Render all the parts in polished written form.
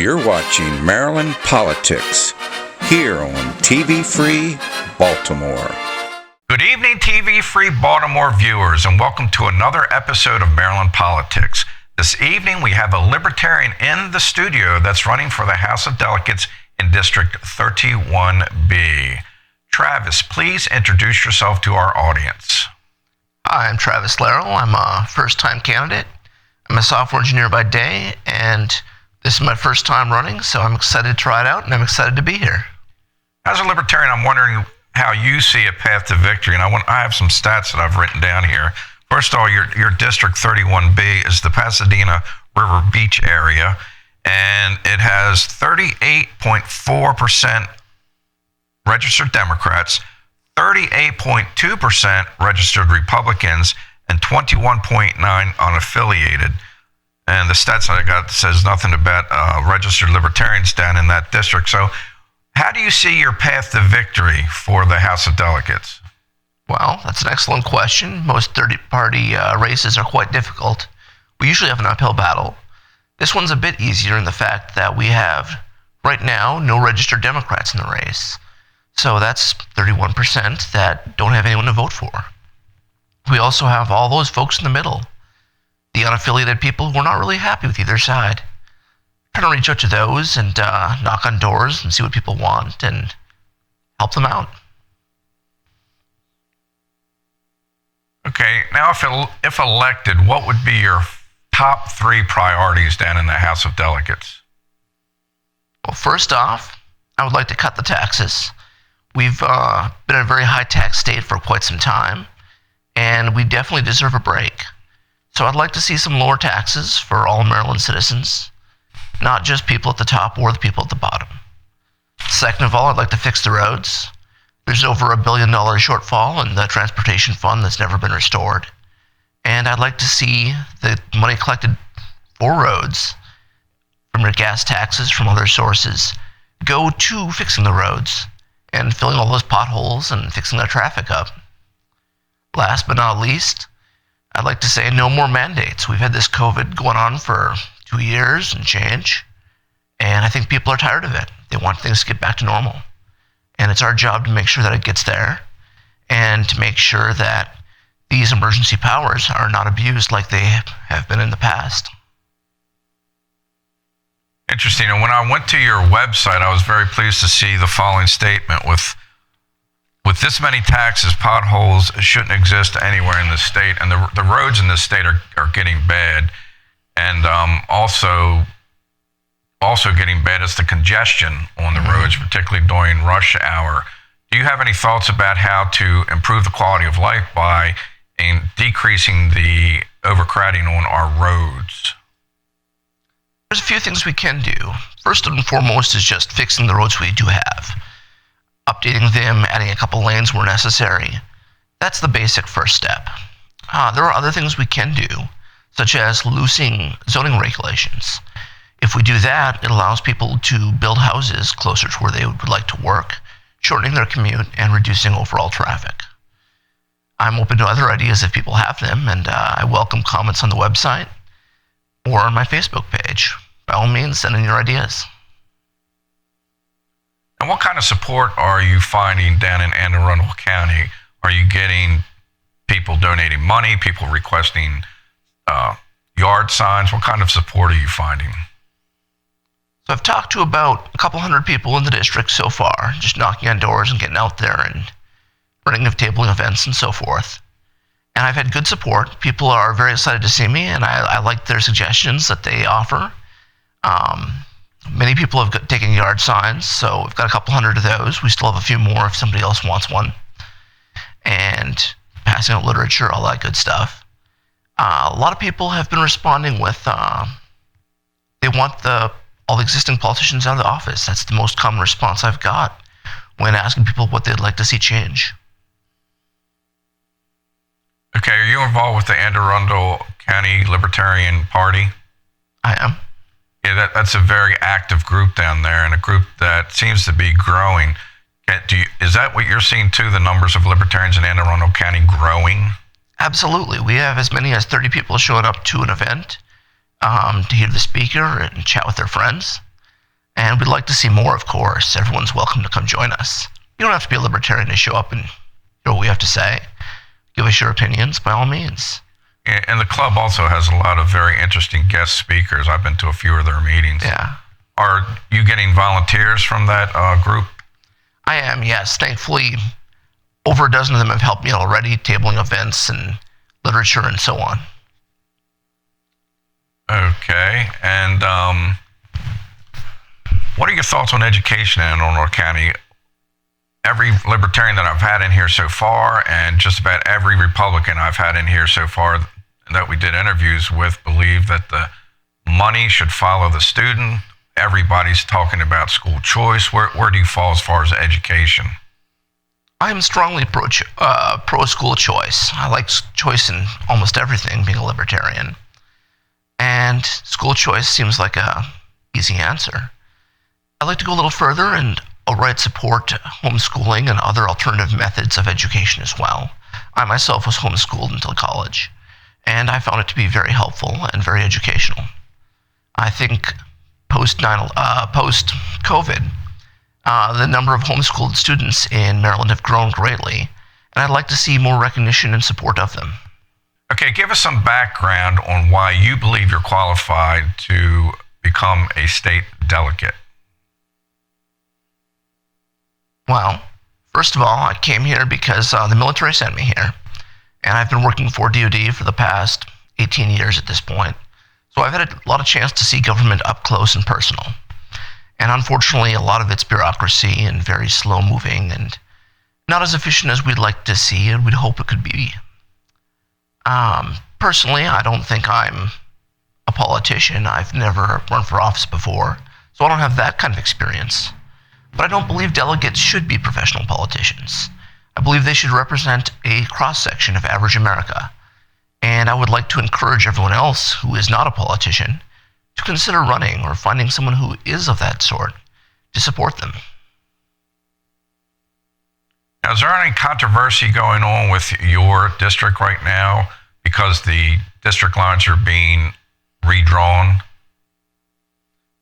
You're watching Maryland Politics here on TV Free Baltimore. Good evening, TV Free Baltimore viewers, and welcome to another episode of Maryland Politics. This evening, we have a Libertarian in the studio that's running for the House of Delegates in District 31B. Travis, please introduce yourself to our audience. Hi, I'm Travis Lerol. I'm a first-time candidate. I'm a software engineer by day, and this is my first time running, so I'm excited to try it out, and I'm excited to be here. As a Libertarian, I'm wondering how you see a path to victory, and I have some stats that I've written down here. First of all, your District 31B is the Pasadena River Beach area, and it has 38.4% registered Democrats, 38.2% registered Republicans, and 21.9% unaffiliated. And the stats I got says nothing about registered Libertarians down in that district. So how do you see your path to victory for the House of Delegates? Well, that's an excellent question. Most third-party races are quite difficult. We usually have an uphill battle. This one's a bit easier in the fact that we have, right now, no registered Democrats in the race. So that's 31% that don't have anyone to vote for. We also have all those folks in the middle, the unaffiliated people who are not really happy with either side. Trying to reach out to those and knock on doors and see what people want and help them out. Okay, now if elected, what would be your top 3 priorities down in the House of Delegates? Well, first off, I would like to cut the taxes. We've been a very high-tax state for quite some time, and we definitely deserve a break. So I'd like to see some lower taxes for all Maryland citizens, not just people at the top or the people at the bottom. Second of all, I'd like to fix the roads. There's over $1 billion shortfall in the transportation fund that's never been restored. And I'd like to see the money collected for roads from your gas taxes, from other sources, go to fixing the roads and filling all those potholes and fixing the traffic up. Last but not least, I'd like to say no more mandates. We've had this COVID going on for 2 years and change, and I think people are tired of it. They want things to get back to normal. And it's our job to make sure that it gets there and to make sure that these emergency powers are not abused like they have been in the past. Interesting. And when I went to your website, I was very pleased to see the following statement. With this many taxes, potholes shouldn't exist anywhere in the state, and the roads in this state are getting bad. And also getting bad is the congestion on the roads, particularly during rush hour. Do you have any thoughts about how to improve the quality of life by decreasing the overcrowding on our roads? There's a few things we can do. First and foremost is just fixing the roads we do have. Updating them, adding a couple lanes where necessary. That's the basic first step. There are other things we can do, such as loosening zoning regulations. If we do that, it allows people to build houses closer to where they would like to work, shortening their commute and reducing overall traffic. I'm open to other ideas if people have them, and I welcome comments on the website or on my Facebook page. By all means, send in your ideas. And what kind of support are you finding down in Arundel County? Are you getting people donating money, people requesting yard signs? What kind of support are you finding? So I've talked to about a couple hundred people in the district so far, just knocking on doors and getting out there and running tabling events and so forth. And I've had good support. People are very excited to see me, and I like their suggestions that they offer. Many people have taken yard signs, so we've got a couple hundred of those. We still have a few more if somebody else wants one. And passing out literature, all that good stuff. A lot of people have been responding with, they want all the existing politicians out of the office. That's the most common response I've got when asking people what they'd like to see change. Okay, are you involved with the Arundel County Libertarian Party? I am. Yeah, that's a very active group down there, and a group that seems to be growing. Is that what you're seeing too, the numbers of libertarians in Arundel County growing? Absolutely. We have as many as 30 people showing up to an event to hear the speaker and chat with their friends. And we'd like to see more, of course. Everyone's welcome to come join us. You don't have to be a libertarian to show up and hear what we have to say. Give us your opinions, by all means. And the club also has a lot of very interesting guest speakers. I've been to a few of their meetings. Yeah. Are you getting volunteers from that group? I am, yes. Thankfully, over a dozen of them have helped me already, tabling events and literature and so on. Okay. And what are your thoughts on education in Arundel County? Every libertarian that I've had in here so far, and just about every Republican I've had in here so far that we did interviews with, believe that the money should follow the student. Everybody's talking about school choice. Where do you fall as far as education? I'm strongly pro school choice. I like choice in almost everything, being a libertarian. And school choice seems like a easy answer. I'd like to go a little further and outright support homeschooling and other alternative methods of education as well. I myself was homeschooled until college, and I found it to be very helpful and very educational. I think post-COVID, the number of homeschooled students in Maryland have grown greatly, and I'd like to see more recognition and support of them. Okay, give us some background on why you believe you're qualified to become a state delegate. Well, first of all, I came here because the military sent me here, and I've been working for DoD for the past 18 years at this point. So I've had a lot of chance to see government up close and personal. And unfortunately, a lot of it's bureaucracy and very slow moving and not as efficient as we'd like to see and we'd hope it could be. Personally, I don't think I'm a politician. I've never run for office before, so I don't have that kind of experience. But I don't believe delegates should be professional politicians. I believe they should represent a cross-section of average America. And I would like to encourage everyone else who is not a politician to consider running or finding someone who is of that sort to support them. Now, is there any controversy going on with your district right now because the district lines are being redrawn?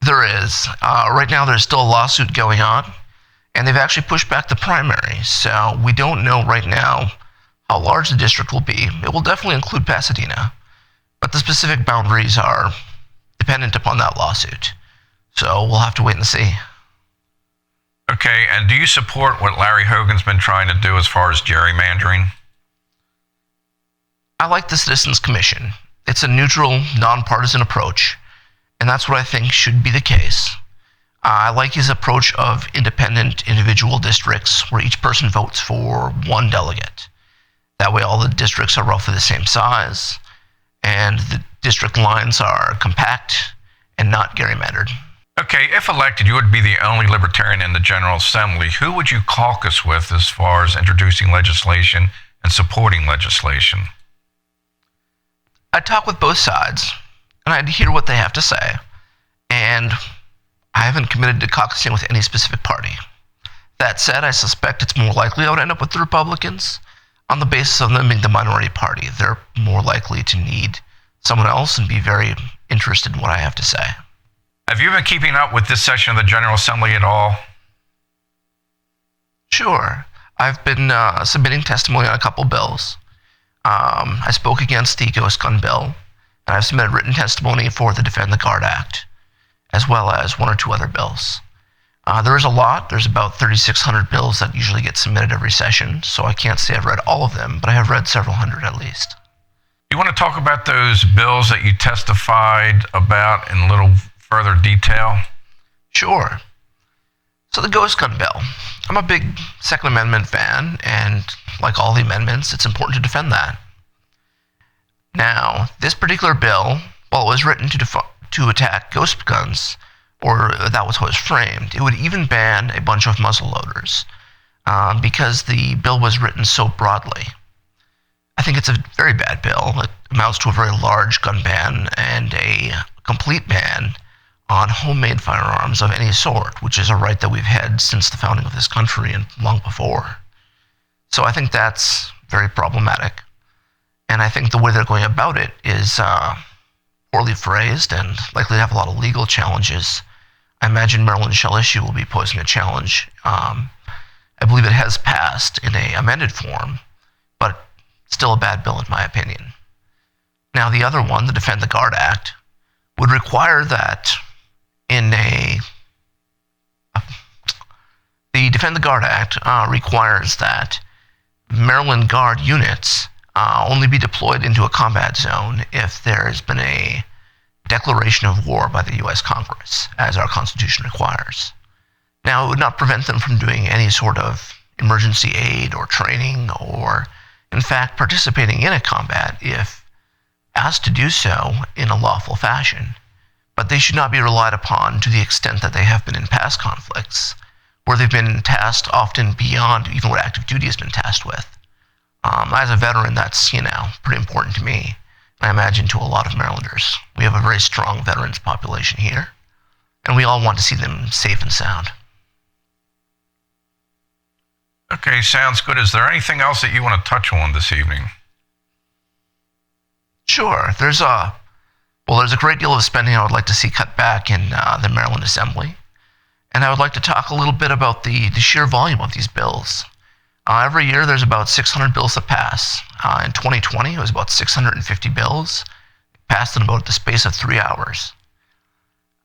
There is. Right now there's still a lawsuit going on, and they've actually pushed back the primary, so we don't know right now how large the district will be. It will definitely include Pasadena, but the specific boundaries are dependent upon that lawsuit. So we'll have to wait and see. Okay, and do you support what Larry Hogan's been trying to do as far as gerrymandering? I like the Citizens Commission. It's a neutral, nonpartisan approach, and that's what I think should be the case. I like his approach of independent individual districts where each person votes for one delegate. That way all the districts are roughly the same size, and the district lines are compact and not gerrymandered. Okay, if elected, you would be the only libertarian in the General Assembly. Who would you caucus with as far as introducing legislation and supporting legislation? I'd talk with both sides, and I'd hear what they have to say. And I haven't committed to caucusing with any specific party. That said, I suspect it's more likely I would end up with the Republicans on the basis of them being the minority party. They're more likely to need someone else and be very interested in what I have to say. Have you been keeping up with this session of the General Assembly at all? Sure. I've been submitting testimony on a couple bills. I spoke against the Ghost Gun bill, and I've submitted written testimony for the Defend the Guard Act, as well as one or two other bills. There is a lot. There's about 3,600 bills that usually get submitted every session, so I can't say I've read all of them, but I have read several hundred at least. You want to talk about those bills that you testified about in a little further detail? Sure. So the Ghost Gun bill. I'm a big Second Amendment fan, and like all the amendments, it's important to defend that. Now, this particular bill, while it was written to attack ghost guns, or that was how it was framed, it would even ban a bunch of muzzleloaders because the bill was written so broadly. I think it's a very bad bill. It amounts to a very large gun ban and a complete ban on homemade firearms of any sort, which is a right that we've had since the founding of this country and long before. So I think that's very problematic. And I think the way they're going about it is poorly phrased and likely to have a lot of legal challenges I imagine Maryland shall issue will be posing a challenge. I believe it has passed in a amended form, but still a bad bill in my opinion. Now the other one, the Defend the Guard Act, would require that the Defend the Guard Act requires that Maryland Guard units only be deployed into a combat zone if there has been a declaration of war by the U.S. Congress, as our Constitution requires. Now, it would not prevent them from doing any sort of emergency aid or training or, in fact, participating in a combat if asked to do so in a lawful fashion. But they should not be relied upon to the extent that they have been in past conflicts, where they've been tasked often beyond even what active duty has been tasked with. As a veteran, that's, pretty important to me. I imagine to a lot of Marylanders. We have a very strong veterans population here, and we all want to see them safe and sound. Okay, sounds good. Is there anything else that you want to touch on this evening? Sure. There's a great deal of spending I would like to see cut back in the Maryland Assembly, and I would like to talk a little bit about the sheer volume of these bills. Every year there's about 600 bills that pass. In 2020, it was about 650 bills, passed in about the space of 3 hours.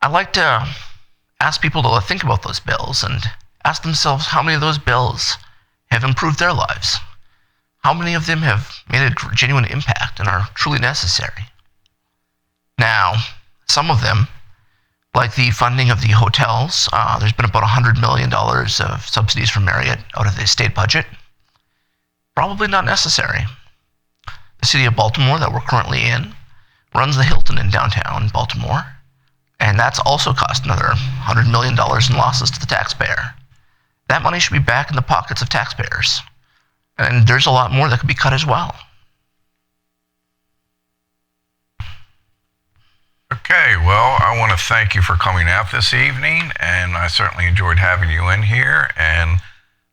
I'd like to ask people to think about those bills and ask themselves how many of those bills have improved their lives. How many of them have made a genuine impact and are truly necessary? Now, some of them, like the funding of the hotels, there's been about $100 million of subsidies from Marriott out of the state budget. Probably not necessary. The city of Baltimore that we're currently in runs the Hilton in downtown Baltimore, and that's also cost another $100 million in losses to the taxpayer. That money should be back in the pockets of taxpayers. And there's a lot more that could be cut as well. Okay, well, I want to thank you for coming out this evening, and I certainly enjoyed having you in here, and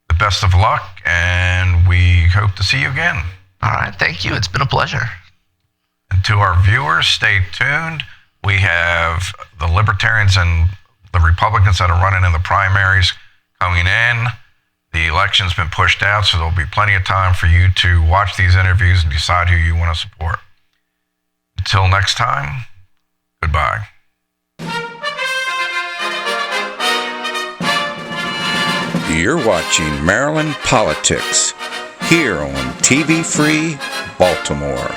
the best of luck, and we hope to see you again. All right, thank you. It's been a pleasure. And to our viewers, stay tuned. We have the Libertarians and the Republicans that are running in the primaries coming in. The election's been pushed out, so there'll be plenty of time for you to watch these interviews and decide who you want to support. Until next time, goodbye. You're watching Maryland Politics here on TV Free Baltimore.